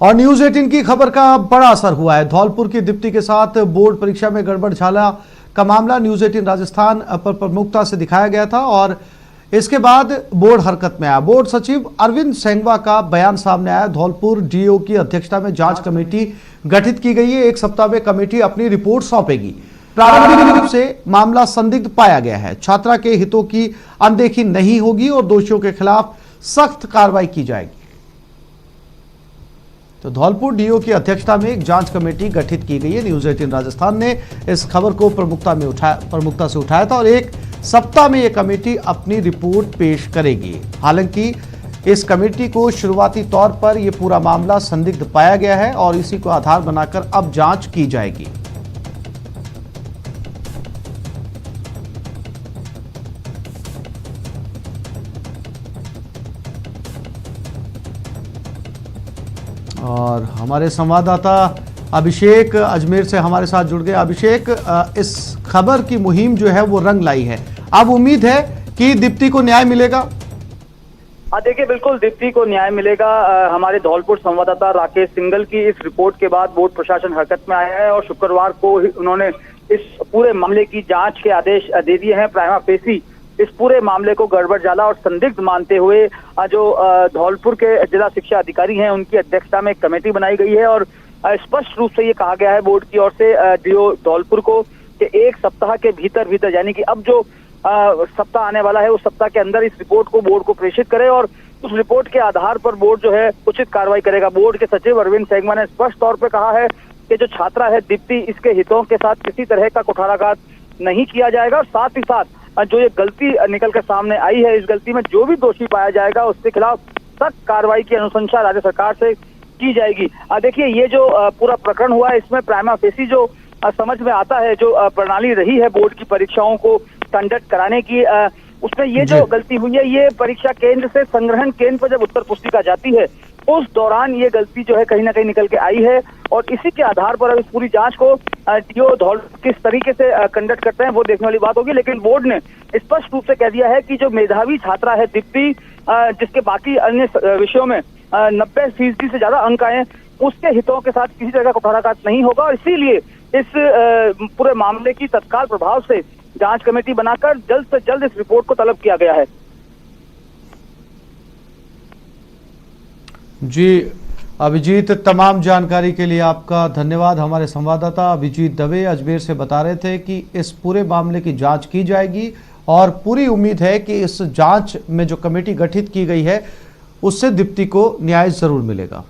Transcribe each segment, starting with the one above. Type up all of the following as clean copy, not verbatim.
और न्यूज 18 की खबर का बड़ा असर हुआ है। धौलपुर की दीप्ति के साथ बोर्ड परीक्षा में गड़बड़ झाला का मामला न्यूज 18 राजस्थान पर प्रमुखता से दिखाया गया था और इसके बाद बोर्ड हरकत में आया। बोर्ड सचिव अरविंद सेंगवा का बयान सामने आया। धौलपुर डीओ की अध्यक्षता में जांच कमेटी गठित की गई है। एक सप्ताह में कमेटी अपनी रिपोर्ट सौंपेगी। प्रारंभिक रूप से मामला संदिग्ध पाया गया है। छात्रा के हितों की अनदेखी नहीं होगी और दोषियों के खिलाफ सख्त कार्रवाई की जाएगी। तो धौलपुर डीओ की अध्यक्षता में एक जांच कमेटी गठित की गई है। न्यूज 18 राजस्थान ने इस खबर को प्रमुखता से उठाया था और एक सप्ताह में यह कमेटी अपनी रिपोर्ट पेश करेगी। हालांकि इस कमेटी को शुरुआती तौर पर यह पूरा मामला संदिग्ध पाया गया है और इसी को आधार बनाकर अब जांच की जाएगी। और हमारे संवाददाता अभिषेक अजमेर से हमारे साथ जुड़ गए। अभिषेक, इस खबर की मुहिम जो है वो रंग लाई है। अब उम्मीद है कि दीप्ति को न्याय मिलेगा। देखिए, बिल्कुल दीप्ति को न्याय मिलेगा। हमारे धौलपुर संवाददाता राकेश सिंगल की इस रिपोर्ट के बाद बोर्ड प्रशासन हरकत में आया है और शुक्रवार को उन्होंने इस पूरे मामले की जांच के आदेश दे दिए हैं। प्राइमा फेसी इस पूरे मामले को गड़बड़ झाला और संदिग्ध मानते हुए जो धौलपुर के जिला शिक्षा अधिकारी हैं उनकी अध्यक्षता में एक कमेटी बनाई गई है और स्पष्ट रूप से ये कहा गया है बोर्ड की ओर से डीओ धौलपुर को कि एक सप्ताह के भीतर यानी कि अब जो सप्ताह आने वाला है उस सप्ताह के अंदर इस रिपोर्ट को बोर्ड को प्रेषित करे और उस रिपोर्ट के आधार पर बोर्ड जो है उचित कार्रवाई करेगा। बोर्ड के सचिव अरविंद सेंगवा ने स्पष्ट तौर पर कहा है कि जो छात्रा है दीप्ति, इसके हितों के साथ किसी तरह का कुठाराघात नहीं किया जाएगा और साथ ही साथ जो ये गलती निकल कर सामने आई है, इस गलती में जो भी दोषी पाया जाएगा उसके खिलाफ सख्त कार्रवाई की अनुशंसा राज्य सरकार से की जाएगी। देखिए, ये जो पूरा प्रकरण हुआ है इसमें प्राइमा फेसी जो समझ में आता है, जो प्रणाली रही है बोर्ड की परीक्षाओं को कंडक्ट कराने की, उसमें ये जो गलती हुई है, ये परीक्षा केंद्र से संग्रहण केंद्र पर जब उत्तर पुस्तिका जाती है उस दौरान ये गलती जो है कहीं ना कहीं निकल के आई है और इसी के आधार पर अब इस पूरी जांच को डीओ धौलपुर किस तरीके से कंडक्ट करते हैं वो देखने वाली बात होगी। लेकिन बोर्ड ने स्पष्ट रूप से कह दिया है कि जो मेधावी छात्रा है दीप्ति, जिसके बाकी अन्य विषयों में 90% से ज्यादा अंक आए, उसके हितों के साथ किसी तरह का कुठाराघात नहीं होगा और इसीलिए इस पूरे मामले की तत्काल प्रभाव से जांच कमेटी बनाकर जल्द से जल्द इस रिपोर्ट को तलब किया गया है। जी अभिजीत, तमाम जानकारी के लिए आपका धन्यवाद। हमारे संवाददाता अभिजीत दवे अजमेर से बता रहे थे कि इस पूरे मामले की जांच की जाएगी और पूरी उम्मीद है कि इस जांच में जो कमेटी गठित की गई है उससे दीप्ति को न्याय जरूर मिलेगा।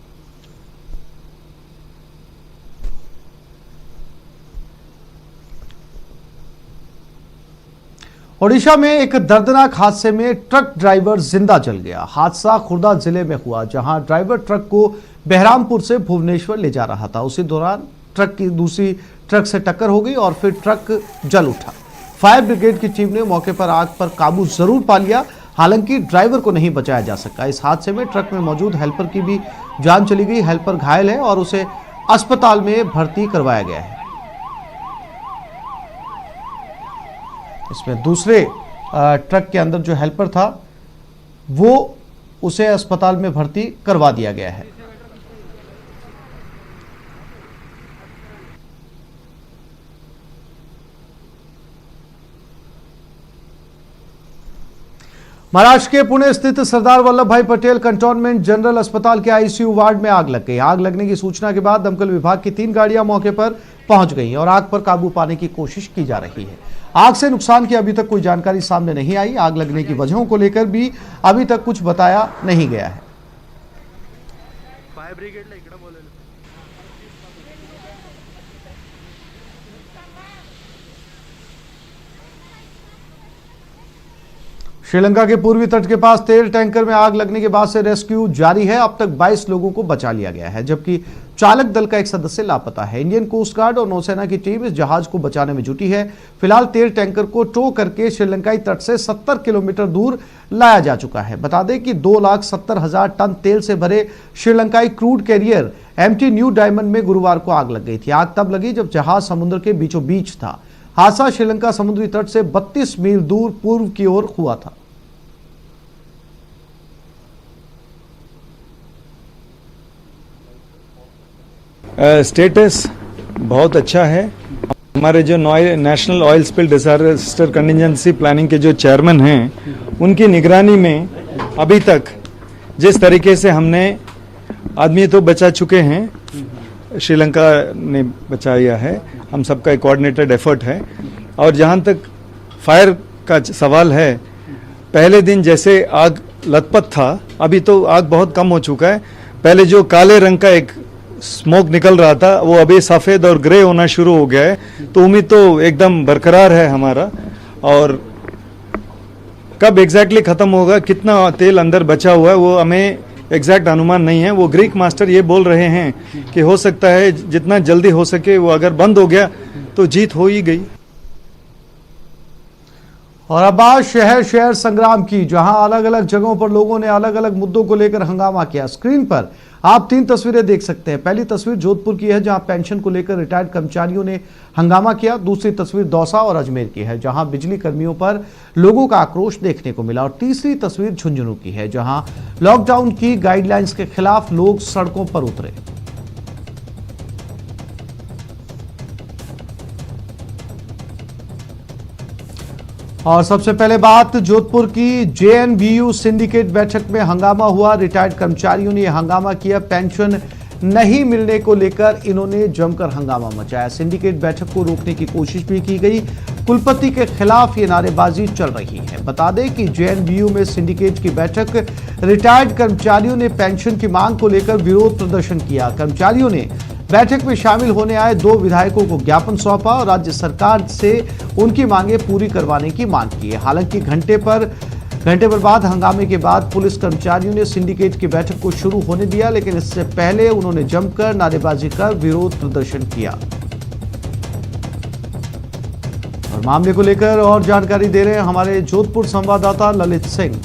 ओडिशा में एक दर्दनाक हादसे में ट्रक ड्राइवर जिंदा जल गया। हादसा खुर्दा जिले में हुआ, जहां ड्राइवर ट्रक को बहरामपुर से भुवनेश्वर ले जा रहा था। उसी दौरान ट्रक की दूसरी ट्रक से टक्कर हो गई और फिर ट्रक जल उठा। फायर ब्रिगेड की टीम ने मौके पर आग पर काबू जरूर पा लिया, हालांकि ड्राइवर को नहीं बचाया जा सका। इस हादसे में ट्रक में मौजूद हेल्पर की भी जान चली गई। हेल्पर घायल है और उसे अस्पताल में भर्ती करवाया गया है। इसमें दूसरे ट्रक के अंदर जो हेल्पर था वो उसे अस्पताल में भर्ती करवा दिया गया है। महाराष्ट्र के पुणे स्थित सरदार वल्लभ भाई पटेल कंटोनमेंट जनरल अस्पताल के आईसीयू वार्ड में आग लग गई। आग लगने की सूचना के बाद दमकल विभाग की 3 गाड़ियां मौके पर पहुंच गई और आग पर काबू पाने की कोशिश की जा रही है। आग से नुकसान की अभी तक कोई जानकारी सामने नहीं आई। आग लगने की वजहों को लेकर भी अभी तक कुछ बताया नहीं गया है। श्रीलंका के पूर्वी तट के पास तेल टैंकर में आग लगने के बाद से रेस्क्यू जारी है। अब तक 22 लोगों को बचा लिया गया है, जबकि चालक दल का एक सदस्य लापता है। इंडियन कोस्ट गार्ड और नौसेना की टीम इस जहाज को बचाने में जुटी है। फिलहाल तेल टैंकर को टो करके श्रीलंकाई तट से 70 किलोमीटर दूर लाया जा चुका है। बता दें कि 2,70,000 टन तेल से भरे श्रीलंकाई crude carrier MT New Diamond में गुरुवार को आग लग गई थी। आग तब लगी जब जहाज समुद्र के बीचों बीच था। हादसा श्रीलंका समुद्री तट से 32 मील दूर पूर्व की ओर हुआ था। स्टेटस बहुत अच्छा है। हमारे जो national oil spill disaster contingency planning के जो चेयरमैन हैं, उनकी निगरानी में अभी तक जिस तरीके से हमने आदमी तो बचा चुके हैं, श्रीलंका ने बचाया है, हम सबका एक कोऑर्डिनेटेड एफर्ट है। और जहाँ तक फायर का सवाल है, पहले दिन जैसे आग लथपथ था, अभी तो आग बहुत कम हो चुका है। पहले जो काले रंग का एक स्मोक निकल रहा था, वो अभी सफ़ेद और ग्रे होना शुरू हो गया है। तो उम्मीद तो एकदम बरकरार है हमारा। और कब एग्जैक्टली ख़त्म होगा, कितना तेल अंदर बचा हुआ है, वो हमें एग्जैक्ट अनुमान नहीं है। वो ग्रीक मास्टर ये बोल रहे हैं कि हो सकता है जितना जल्दी हो सके वो अगर बंद हो गया तो जीत हो ही गई। और अब बात शहर शहर संग्राम की, जहां अलग अलग जगहों पर लोगों ने अलग अलग मुद्दों को लेकर हंगामा किया। स्क्रीन पर आप 3 तस्वीरें देख सकते हैं। पहली तस्वीर जोधपुर की है, जहां पेंशन को लेकर रिटायर्ड कर्मचारियों ने हंगामा किया। दूसरी तस्वीर दौसा और अजमेर की है, जहां बिजली कर्मियों पर लोगों का आक्रोश देखने को मिला। और तीसरी तस्वीर झुंझुनू की है, जहां लॉकडाउन की गाइडलाइंस के खिलाफ लोग सड़कों पर उतरे। और सबसे पहले बात जोधपुर की, जेएनवीयू सिंडिकेट बैठक में हंगामा हुआ। रिटायर्ड कर्मचारियों ने हंगामा किया। पेंशन नहीं मिलने को लेकर इन्होंने जमकर हंगामा मचाया। सिंडिकेट बैठक को रोकने की कोशिश भी की गई। कुलपति के खिलाफ ये नारेबाजी चल रही है। बता दें कि जेएनवीयू में सिंडिकेट की बैठक, रिटायर्ड कर्मचारियों ने पेंशन की मांग को लेकर विरोध प्रदर्शन किया। कर्मचारियों ने बैठक में शामिल होने आए 2 विधायकों को ज्ञापन सौंपा और राज्य सरकार से उनकी मांगे पूरी करवाने की मांग की है। हालांकि घंटे भर बाद हंगामे के बाद पुलिस कर्मचारियों ने सिंडिकेट की बैठक को शुरू होने दिया, लेकिन इससे पहले उन्होंने जमकर नारेबाजी कर विरोध प्रदर्शन किया। और मामले को लेकर और जानकारी दे रहे हैं हमारे जोधपुर संवाददाता ललित सिंह।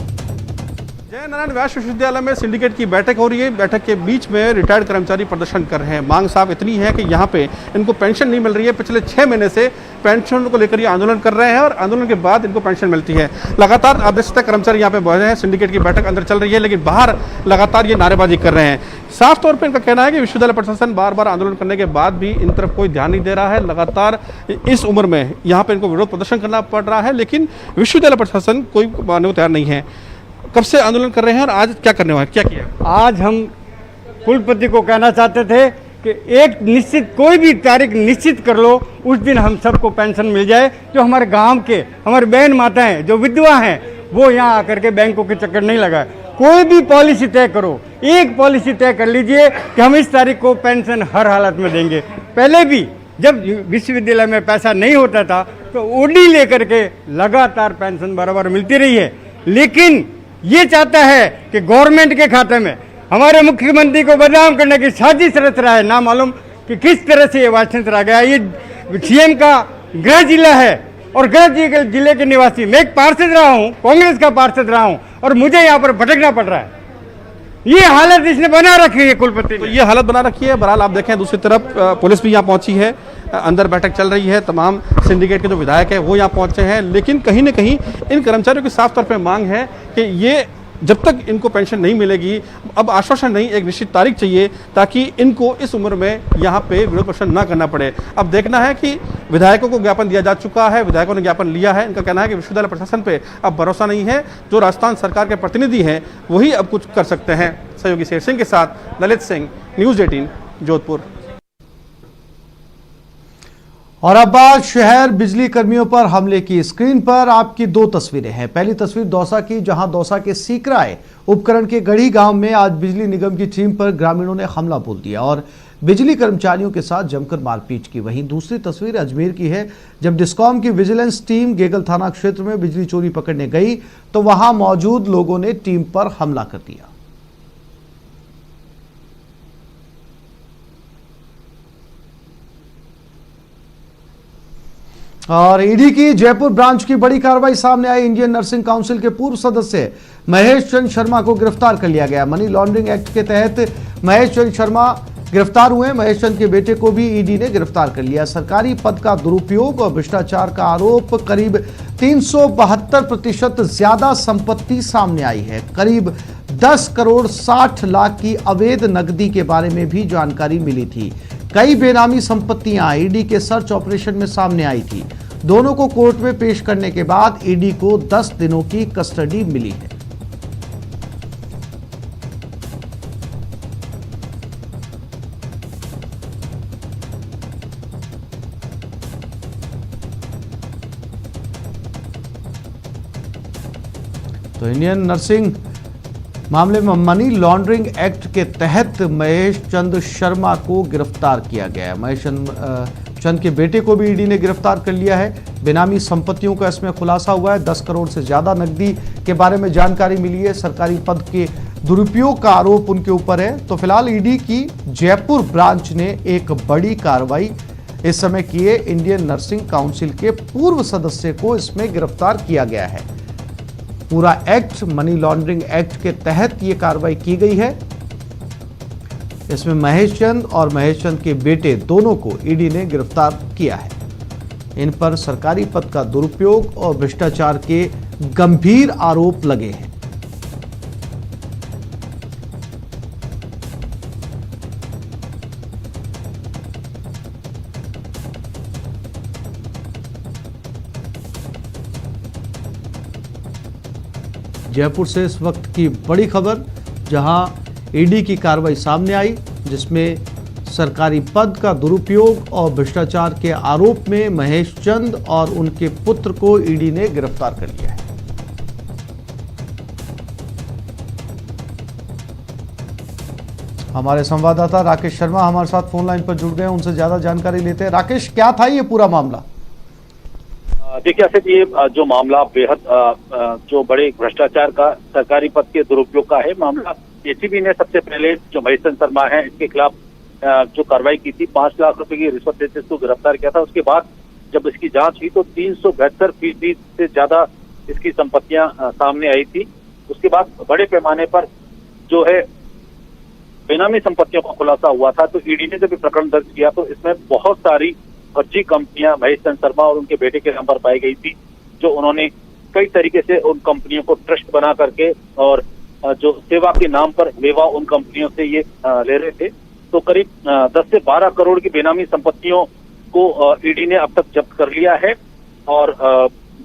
जय नारायण व्यास विश्वविद्यालय में सिंडिकेट की बैठक हो रही है। बैठक के बीच में रिटायर्ड कर्मचारी प्रदर्शन कर रहे हैं। मांग साहब इतनी है कि यहाँ पे इनको पेंशन नहीं मिल रही है। पिछले 6 महीने से पेंशन को लेकर ये आंदोलन कर रहे हैं और आंदोलन के बाद इनको पेंशन मिलती है। लगातार आधे तक कर्मचारी यहाँ पे बैठे हैं। सिंडिकेट की बैठक अंदर चल रही है, लेकिन बाहर लगातार ये नारेबाजी कर रहे हैं। साफ तौर पर इनका कहना है कि विश्वविद्यालय प्रशासन बार बार आंदोलन करने के बाद भी इन तरफ कोई ध्यान नहीं दे रहा है। लगातार इस उम्र में यहाँ पे इनको विरोध प्रदर्शन करना पड़ रहा है, लेकिन विश्वविद्यालय प्रशासन कोई मानने को तैयार नहीं है। कब से आंदोलन कर रहे हैं और आज क्या करने वाले, क्या किया? आज हम कुलपति को कहना चाहते थे कि एक निश्चित कोई भी तारीख निश्चित कर लो, उस दिन हम सबको पेंशन मिल जाए। जो हमारे गांव के हमारे बहन माताएं जो विधवा हैं, वो यहाँ आकर के बैंकों के चक्कर नहीं लगाए। कोई भी पॉलिसी तय करो, एक पॉलिसी तय कर लीजिए कि हम इस तारीख को पेंशन हर हालत में देंगे। पहले भी जब विश्वविद्यालय में पैसा नहीं होता था तो ओडी लेकर के लगातार पेंशन बराबर मिलती रही है, लेकिन ये चाहता है कि गवर्नमेंट के खाते में हमारे मुख्यमंत्री को बदनाम करने की साजिश रच रहा है। ना मालूम कि किस तरह से ये वास्तव आ गया। ये सीएम का गृह जिला है और गृह जिले के निवासी, मैं एक पार्षद रहा हूँ, कांग्रेस का पार्षद रहा हूँ, और मुझे यहाँ पर भटकना पड़ रहा है। ये हालत इसने बना रखी है कुलपति तो ये हालत बना रखी है। बहरहाल आप देखें, दूसरी तरफ पुलिस भी यहाँ पहुंची है, अंदर बैठक चल रही है। तमाम सिंडिकेट के जो विधायक है वो यहाँ पहुंचे हैं, लेकिन कहीं ना कहीं इन कर्मचारियों की साफ तौर पर मांग है कि ये जब तक इनको पेंशन नहीं मिलेगी, अब आश्वासन नहीं, एक निश्चित तारीख चाहिए ताकि इनको इस उम्र में यहाँ पे विरोध प्रदर्शन ना करना पड़े। अब देखना है कि विधायकों को ज्ञापन दिया जा चुका है, विधायकों ने ज्ञापन लिया है। इनका कहना है कि विश्वविद्यालय प्रशासन पे अब भरोसा नहीं है। जो राजस्थान सरकार के प्रतिनिधि हैं वही अब कुछ कर सकते हैं। सहयोगी शेर सिंह के साथ ललित सिंह, न्यूज़ 18 जोधपुर। और अब बात शहर बिजली कर्मियों पर हमले की। स्क्रीन पर आपकी 2 तस्वीरें हैं। पहली तस्वीर दौसा की, जहां दौसा के सीकराय उपकरण के गढ़ी गांव में आज बिजली निगम की टीम पर ग्रामीणों ने हमला बोल दिया और बिजली कर्मचारियों के साथ जमकर मारपीट की। वहीं दूसरी तस्वीर अजमेर की है, जब डिस्कॉम की विजिलेंस टीम गेगल थाना क्षेत्र में बिजली चोरी पकड़ने गई तो वहां मौजूद लोगों ने टीम पर हमला कर दिया। और ईडी की जयपुर ब्रांच की बड़ी कार्रवाई सामने आई। इंडियन नर्सिंग काउंसिल के पूर्व सदस्य महेश चंद्र शर्मा को गिरफ्तार कर लिया गया। मनी लॉन्ड्रिंग एक्ट के तहत महेश चंद्र शर्मा गिरफ्तार हुए। महेश चंद्र के बेटे को भी ईडी ने गिरफ्तार कर लिया। सरकारी पद का दुरुपयोग और भ्रष्टाचार का आरोप, करीब 372% ज्यादा संपत्ति सामने आई है। करीब 10 करोड़ 60 लाख की अवैध नकदी के बारे में भी जानकारी मिली थी। कई बेनामी संपत्तियां ईडी के सर्च ऑपरेशन में सामने आई थी। दोनों को कोर्ट में पेश करने के बाद ईडी को 10 दिनों की कस्टडी मिली है। तो इंडियन नर्सिंग मामले में मनी लॉन्ड्रिंग एक्ट के तहत महेश चंद शर्मा को गिरफ्तार किया गया है। महेश चंद के बेटे को भी ईडी ने गिरफ्तार कर लिया है। बेनामी संपत्तियों का इसमें खुलासा हुआ है। 10 करोड़ से ज्यादा नकदी के बारे में जानकारी मिली है। सरकारी पद के दुरुपयोग का आरोप उनके ऊपर है। तो फिलहाल ईडी की जयपुर ब्रांच ने एक बड़ी कार्रवाई इस समय की है। इंडियन नर्सिंग काउंसिल के पूर्व सदस्य को इसमें गिरफ्तार किया गया है। पूरा एक्ट मनी लॉन्ड्रिंग एक्ट के तहत यह कार्रवाई की गई है। इसमें महेश चंद और महेश चंद के बेटे दोनों को ईडी ने गिरफ्तार किया है। इन पर सरकारी पद का दुरुपयोग और भ्रष्टाचार के गंभीर आरोप लगे हैं। जयपुर से इस वक्त की बड़ी खबर, जहां ईडी की कार्रवाई सामने आई, जिसमें सरकारी पद का दुरुपयोग और भ्रष्टाचार के आरोप में महेश चंद और उनके पुत्र को ईडी ने गिरफ्तार कर लिया है। हमारे संवाददाता राकेश शर्मा हमारे साथ फोन लाइन पर जुड़ गए हैं, उनसे ज्यादा जानकारी लेते हैं। राकेश, क्या था ये पूरा मामला? देखिए आसिफ, ये जो मामला बेहद जो बड़े भ्रष्टाचार का सरकारी पद के दुरुपयोग का है मामला। एसीबी ने सबसे पहले जो महेश चंद शर्मा है इसके खिलाफ जो कार्रवाई की थी, 5 लाख रुपए की रिश्वत देते इसको गिरफ्तार किया था। उसके बाद जब इसकी जांच हुई तो 372% से ज्यादा इसकी संपत्तियां सामने आई थी। उसके बाद बड़े पैमाने पर जो है बेनामी संपत्तियों का खुलासा हुआ था। तो ईडी ने जब प्रकरण दर्ज किया तो इसमें बहुत सारी फर्जी कंपनियां महेश चंद शर्मा और उनके बेटे के नाम पर पाई गई थी, जो उन्होंने कई तरीके से उन कंपनियों को ट्रस्ट बना करके और जो सेवा के नाम पर मेवा उन कंपनियों से ये ले रहे थे। तो करीब 10 से 12 करोड़ की बेनामी संपत्तियों को ईडी ने अब तक जब्त कर लिया है। और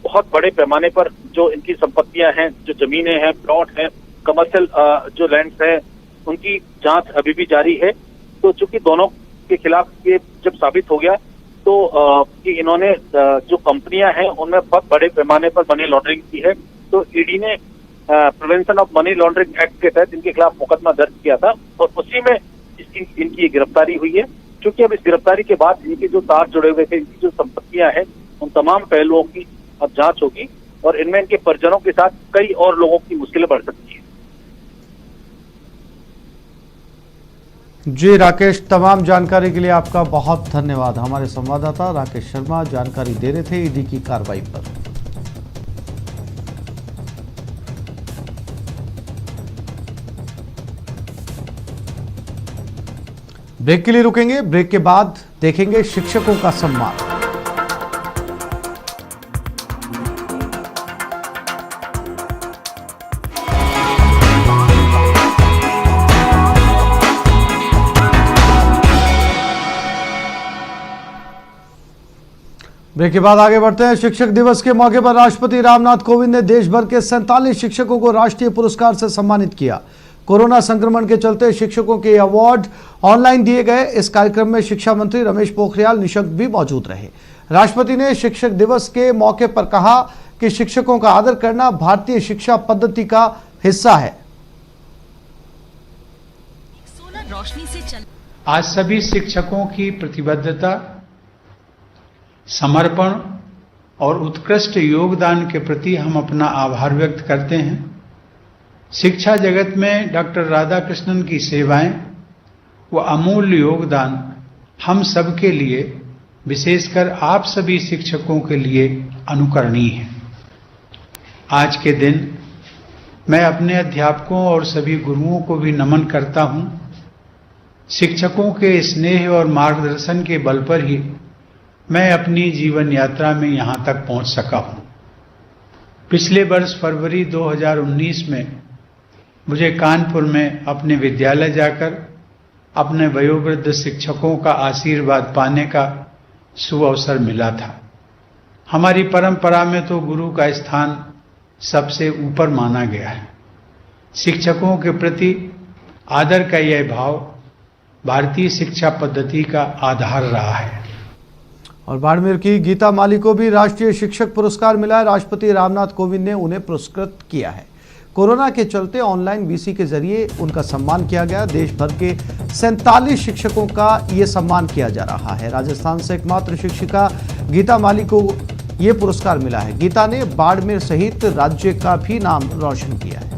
बहुत बड़े पैमाने पर जो इनकी संपत्तियां हैं, जो जमीनें हैं, प्लॉट हैं, कमर्शियल जो लैंड्स हैं, उनकी जांच अभी भी जारी है। तो चूंकि दोनों के खिलाफ ये जब साबित हो गया तो कि इन्होंने जो कंपनियां हैं उनमें बहुत बड़े पैमाने पर मनी लॉन्ड्रिंग की है, तो ईडी ने prevention of money laundering act के तहत इनके खिलाफ मुकदमा दर्ज किया था और उसी में इनकी गिरफ्तारी हुई है। क्योंकि अब इस गिरफ्तारी के बाद इनके जो तार जुड़े हुए थे, इनकी जो संपत्तियां हैं, उन तमाम पहलुओं की अब जांच होगी और इनमें इनके परिजनों के साथ कई और लोगों की मुश्किलें बढ़ सकती है। जी राकेश, तमाम जानकारी के लिए आपका बहुत धन्यवाद। हमारे संवाददाता राकेश शर्मा जानकारी दे रहे थे ईडी की कार्रवाई पर। ब्रेक के लिए रुकेंगे, ब्रेक के बाद देखेंगे शिक्षकों का सम्मान। ब्रेक के बाद आगे बढ़ते हैं। शिक्षक दिवस के मौके पर राष्ट्रपति रामनाथ कोविंद ने देश भर के 47 शिक्षकों को राष्ट्रीय पुरस्कार से सम्मानित किया। कोरोना संक्रमण के चलते शिक्षकों के अवार्ड ऑनलाइन दिए गए। इस कार्यक्रम में शिक्षा मंत्री रमेश पोखरियाल निशंक भी मौजूद रहे। राष्ट्रपति ने शिक्षक दिवस के मौके पर कहा कि शिक्षकों का आदर करना भारतीय शिक्षा पद्धति का हिस्सा है। आज सभी शिक्षकों की प्रतिबद्धता, समर्पण और उत्कृष्ट योगदान के प्रति हम अपना आभार व्यक्त करते हैं। शिक्षा जगत में डॉक्टर राधाकृष्णन की सेवाएं व अमूल्य योगदान हम सबके लिए, विशेषकर आप सभी शिक्षकों के लिए अनुकरणीय है। आज के दिन मैं अपने अध्यापकों और सभी गुरुओं को भी नमन करता हूं। शिक्षकों के स्नेह और मार्गदर्शन के बल पर ही मैं अपनी जीवन यात्रा में यहां तक पहुंच सका हूं। पिछले वर्ष फरवरी 2019 में मुझे कानपुर में अपने विद्यालय जाकर अपने वयोवृद्ध शिक्षकों का आशीर्वाद पाने का सुअवसर मिला था। हमारी परंपरा में तो गुरु का स्थान सबसे ऊपर माना गया है। शिक्षकों के प्रति आदर का यह भाव भारतीय शिक्षा पद्धति का आधार रहा है। और बाड़मेर की गीता माली को भी राष्ट्रीय शिक्षक पुरस्कार मिला है। राष्ट्रपति रामनाथ कोविंद ने उन्हें पुरस्कृत किया है। कोरोना के चलते ऑनलाइन वीसी के जरिए उनका सम्मान किया गया। देश भर के 47 शिक्षकों का ये सम्मान किया जा रहा है। राजस्थान से एकमात्र शिक्षिका गीता माली को ये पुरस्कार मिला है। गीता ने बाड़मेर सहित राज्य का भी नाम रोशन किया है।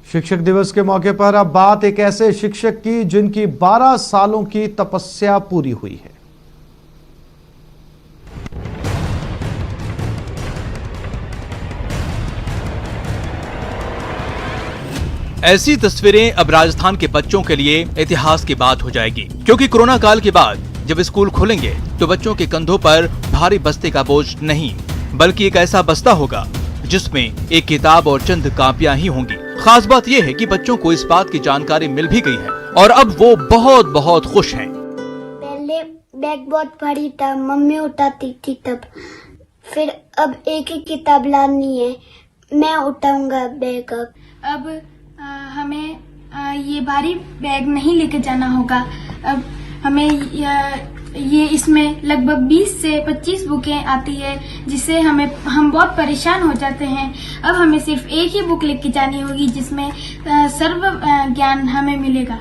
शिक्षक दिवस के मौके पर अब बात एक ऐसे शिक्षक की जिनकी 12 सालों की तपस्या पूरी हुई है। ऐसी तस्वीरें अब राजस्थान के बच्चों के लिए इतिहास की बात हो जाएगी, क्योंकि कोरोना काल के बाद जब स्कूल खुलेंगे तो बच्चों के कंधों पर भारी बस्ते का बोझ नहीं, बल्कि एक ऐसा बस्ता होगा जिसमें एक किताब और चंद कापियां ही होंगी। खास बात यह है कि बच्चों को इस बात की जानकारी मिल भी गई है और अब वो बहुत बहुत खुश हैं। पहले बैग बहुत भारी था, मम्मी उठाती थी तब, फिर अब एक ही किताब लानी है, मैं उठाऊंगा बैग। अब हमें ये भारी बैग नहीं लेके जाना होगा। अब हमें ये इसमें लगभग 20 से 25 बुकें आती है, जिससे हम बहुत परेशान हो जाते हैं। अब हमें सिर्फ एक ही बुक लेके जानी होगी, जिसमें सर्व ज्ञान हमें मिलेगा।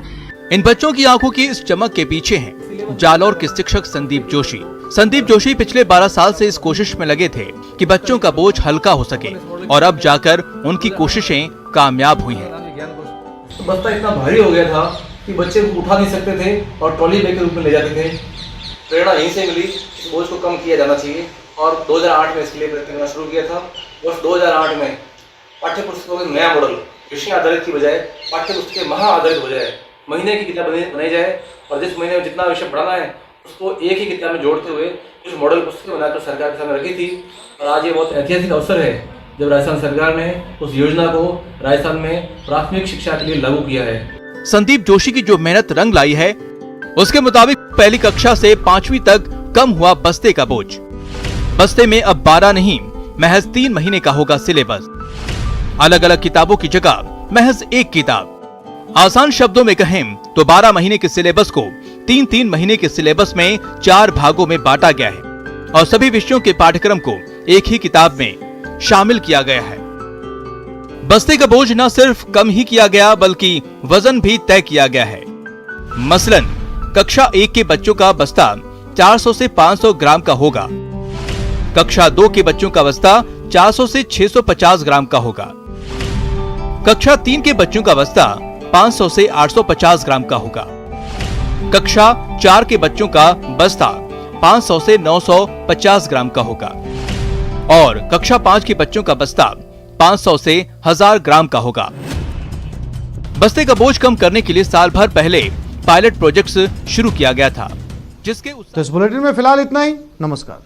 इन बच्चों की आंखों की इस चमक के पीछे हैं जालौर के शिक्षक संदीप जोशी। संदीप जोशी पिछले 12 साल से इस कोशिश में लगे थे कि बच्चों का बोझ हल्का हो सके, और अब जाकर उनकी कोशिशें कामयाब हुई हैं। बस्ता इतना भारी हो गया था कि बच्चे उठा नहीं सकते थे और ट्रॉली बैग के रूप में ले जाते थे। प्रेरणा यहीं से मिली, इस बोझ को कम किया जाना चाहिए, और 2008 में इसके लिए प्रयत्न करना शुरू किया था। वर्ष 2008 में पाठ्य पुस्तकों में नया मॉडल विषय आधारित की बजाय पाठ्य पुस्तकें महा आधारित हो जाए, महीने की किताब बनाई जाए, और जिस महीने में जितना विषय पढ़ाना है उसको एक ही किताब में जोड़ते हुए कुछ मॉडल पुस्तकें बनाकर सरकार के सामने रखी थी। और आज ये बहुत ऐतिहासिक अवसर है जब राजस्थान सरकार ने उस योजना को राजस्थान में प्राथमिक शिक्षा के लिए लागू किया है। संदीप जोशी की जो मेहनत रंग लाई है, उसके मुताबिक पहली कक्षा से 5वीं तक कम हुआ बस्ते का बोझ। बस्ते में अब 12 नहीं, महज 3 महीने का होगा सिलेबस। अलग अलग किताबों की जगह महज एक किताब। आसान शब्दों में कहें तो 12 महीने के सिलेबस को 3-3 महीने के सिलेबस में 4 भागों में बांटा गया है, और सभी विषयों के पाठ्यक्रम को एक ही किताब में शामिल किया गया है। बस्ते का बोझ न सिर्फ कम ही किया गया, बल्कि वजन भी तय किया गया है। मसलन कक्षा 1 के बच्चों का बस्ता 400 से 500 ग्राम का होगा, कक्षा 2 के बच्चों का बस्ता 400 से 650 ग्राम का होगा, कक्षा 3 के बच्चों का बस्ता 500 से 850 ग्राम का होगा, कक्षा 4 के बच्चों का बस्ता 500 से 950 ग्राम का होगा, और कक्षा 5 के बच्चों का बस्ता 500 से 1000 ग्राम का होगा। बस्ते का बोझ कम करने के लिए साल भर पहले पायलट प्रोजेक्ट्स शुरू किया गया था, जिसके इस बुलेटिन में फिलहाल इतना ही। नमस्कार।